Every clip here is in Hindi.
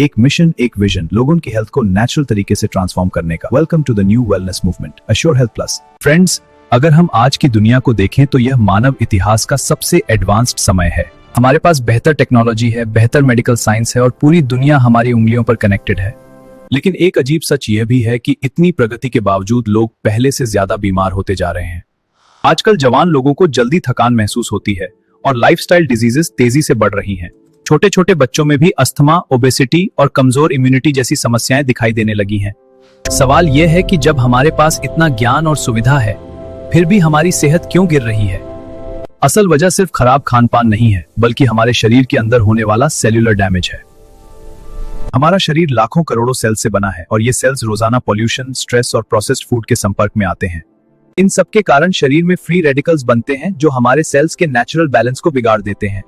एक मिशन, एक विजन, लोगों की हेल्थ को नेचुरल तरीके से ट्रांसफॉर्म करने का। Welcome to the new wellness movement assure health plus. Friends, अगर हम आज की दुनिया को देखें तो यह मानव इतिहास का सबसे एडवांस्ड समय है। हमारे पास बेहतर टेक्नोलॉजी है, बेहतर मेडिकल साइंस है और पूरी दुनिया हमारी उंगलियों पर कनेक्टेड है। लेकिन एक अजीब सच यह भी है कि इतनी प्रगति के बावजूद लोग पहले से ज्यादा बीमार होते जा रहे हैं। आजकल जवान लोगों को जल्दी थकान महसूस होती है और लाइफस्टाइल डिजीजेस तेजी से बढ़ रही हैं। छोटे छोटे बच्चों में भी अस्थमा, ओबेसिटी और कमजोर इम्यूनिटी जैसी समस्याएं दिखाई देने लगी हैं। सवाल यह है कि जब हमारे पास इतना ज्ञान और सुविधा है, फिर भी हमारी सेहत क्यों गिर रही है? असल वजह सिर्फ खराब खान पान नहीं है, बल्कि हमारे शरीर के अंदर होने वाला सेल्यूलर डैमेज है। हमारा शरीर लाखों करोड़ों सेल्स से बना है और ये सेल्स रोजाना पॉल्यूशन, स्ट्रेस और प्रोसेस्ड फूड के संपर्क में आते हैं। इन सब के कारण शरीर में फ्री रेडिकल्स बनते हैं जो हमारे सेल्स के नेचुरल बैलेंस को बिगाड़ देते हैं।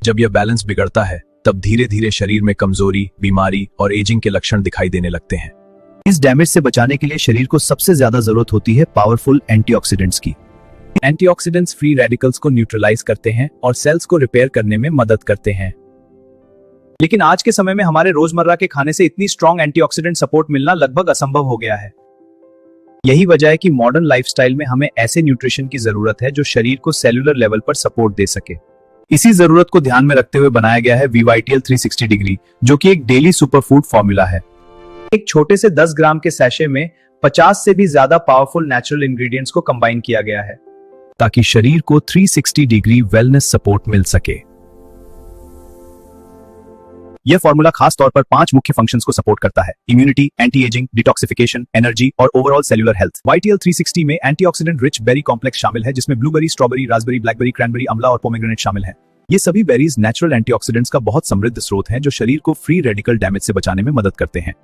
जब यह बैलेंस बिगड़ता है, तब धीरे धीरे शरीर में कमजोरी, बीमारी और एजिंग के लक्षण दिखाई देने लगते हैं। इस डैमेज से बचाने के लिए शरीर को सबसे ज्यादा जरूरत होती है पावरफुल एंटीऑक्सीडेंट्स की। एंटीऑक्सीडेंट्स फ्री रेडिकल्स को न्यूट्रलाइज करते हैं और सेल्स को रिपेयर करने में मदद करते हैं। लेकिन आज के समय में हमारे रोजमर्रा के खाने से इतनी स्ट्रॉन्ग एंटीऑक्सीडेंट सपोर्ट मिलना लगभग असंभव हो गया है। यही वजह है कि मॉडर्न लाइफस्टाइल में हमें ऐसे न्यूट्रिशन की जरूरत है जो शरीर को सेल्यूलर लेवल पर सपोर्ट दे सके। इसी जरूरत को ध्यान में रखते हुए बनाया गया है VYTL 360 डिग्री, जो कि एक डेली सुपरफूड फॉर्मूला है। एक छोटे से 10 ग्राम के सैशे में 50 से भी ज्यादा पावरफुल नेचुरल इंग्रेडिएंट्स को कंबाइन किया गया है ताकि शरीर को 360 डिग्री वेलनेस सपोर्ट मिल सके। यह फॉर्मूला खास तौर पर 5 मुख्य फंक्शंस को सपोर्ट करता है: immunity, anti ageing, detoxification, energy और ओवरऑल सेल्यूलर हेल्थ। YTL 360 में एंटीऑक्सीडेंट रिच बेरी कॉम्प्लेक्स शामिल है, जिसमें blueberry, strawberry, Raspberry, blackberry, cranberry, अमला और पोमेग्रेनेट शामिल हैं। ये सभी बेरीज नेचुरल एंटीऑक्सीडेंट्स का बहुत समृद्ध स्रोत हैं जो शरीर को फ्री रेडिकल डैमेज से बचाने में मदद करते हैं।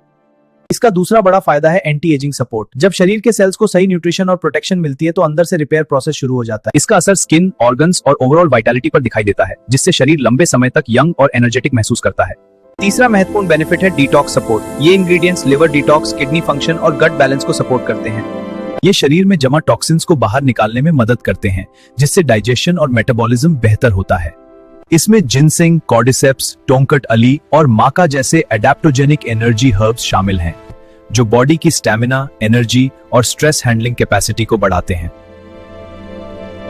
इसका दूसरा बड़ा फायदा है एंटी एजिंग सपोर्ट। जब शरीर के सेल्स को सही न्यूट्रिशन और प्रोटेक्शन मिलती है तो अंदर से रिपेयर प्रोसेस शुरू हो जाता है। इसका असर स्किन, ऑर्गन्स और ओवरऑल वाइटैलिटी पर दिखाई देता है, जिससे शरीर लंबे समय तक यंग और एनर्जेटिक महसूस करता है। तीसरा महत्वपूर्ण बेनिफिट है डिटॉक्स सपोर्ट। ये ingredients liver detox, kidney function और गट बैलेंस को सपोर्ट करते हैं। ये शरीर में जमा टॉक्सिन्स को बाहर निकालने में मदद करते हैं, जिससे डाइजेशन और मेटाबॉलिज्म बेहतर होता है। इसमें जिनसेंग, कॉर्डिसेप्स, टोंकट अली और माका जैसे एडेप्टोजेनिक एनर्जी हर्ब्स शामिल हैं, जो बॉडी की स्टैमिना, एनर्जी और स्ट्रेस हैंडलिंग कैपेसिटी को बढ़ाते हैं।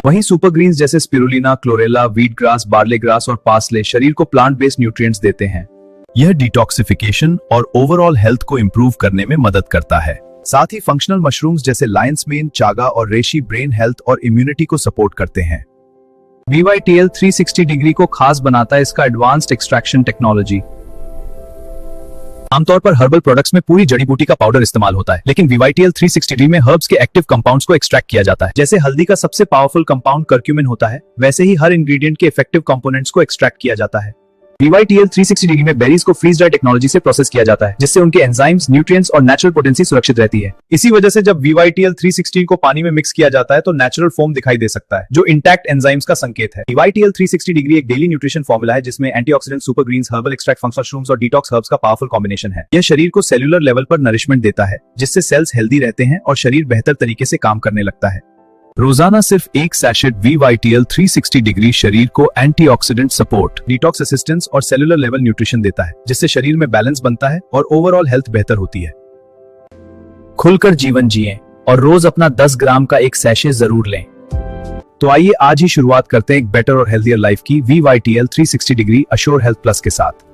वहीं सुपर ग्रीन्स जैसे spirulina, chlorella, wheat grass, barley grass और पार्सले शरीर को प्लांट बेस्ड न्यूट्रिएंट्स देते हैं। यह डिटॉक्सिफिकेशन और ओवरऑल हेल्थ को इंप्रूव करने में मदद करता है। साथ ही फंक्शनल मशरूम्स जैसे लायंस मेन, चागा और रेशी ब्रेन हेल्थ और इम्यूनिटी को सपोर्ट करते हैं। VYTL 360 डिग्री को खास बनाता है इसका एडवांस्ड एक्सट्रैक्शन टेक्नोलॉजी। आमतौर पर हर्बल प्रोडक्ट्स में पूरी जड़ी बूटी का पाउडर इस्तेमाल होता है, लेकिन VYTL 360 डिग्री में हर्ब्स के एक्टिव कंपाउंड्स को एक्सट्रैक्ट किया जाता है। जैसे हल्दी का सबसे पावरफुल कंपाउंड कर्क्यूमिन होता है, वैसे ही हर इंग्रेडिएंट के इफेक्टिव कंपोनेंट्स को एक्सट्रैक्ट किया जाता है। VYTL 360 डिग्री में बेरीज को फ्रीज ड्राई टेक्नोलॉजी से प्रोसेस किया जाता है, जिससे उनके एंजाइम्स, न्यूट्रिएंट्स और नेचुरल पोटेंसी सुरक्षित रहती है। इसी वजह से जब VYTL 360 को पानी में मिक्स किया जाता है तो नेचुरल फोम दिखाई दे सकता है, जो इंटैक्ट एंजाइम्स का संकेत है। VYTL 360 डिग्री एक डेली न्यूट्रिशन फॉर्मूला है जिसमें antioxidant, super greens, herbal extract, functional mushrooms और डिटॉक्स हर्ब्स का पावरफुल कॉम्बिनेशन है। यह शरीर को सेल्यूलर लेवल पर नरिशमेंट देता है, जिससे सेल्स हेल्दी रहते हैं और शरीर बेहतर तरीके से काम करने लगता है। रोजाना सिर्फ एक सैशेट VYTL 360 डिग्री शरीर को एंटीऑक्सीडेंट सपोर्ट, डिटॉक्स असिस्टेंस और सेलुलर लेवल न्यूट्रिशन देता है, जिससे शरीर में बैलेंस बनता है और ओवरऑल हेल्थ बेहतर होती है। खुलकर जीवन जिएं और रोज अपना 10 ग्राम का एक सैशे जरूर लें। तो आइए आज ही शुरुआत करते हैं एक बेटर और हेल्थियर लाइफ की VYTL 360 degree assure health plus के साथ।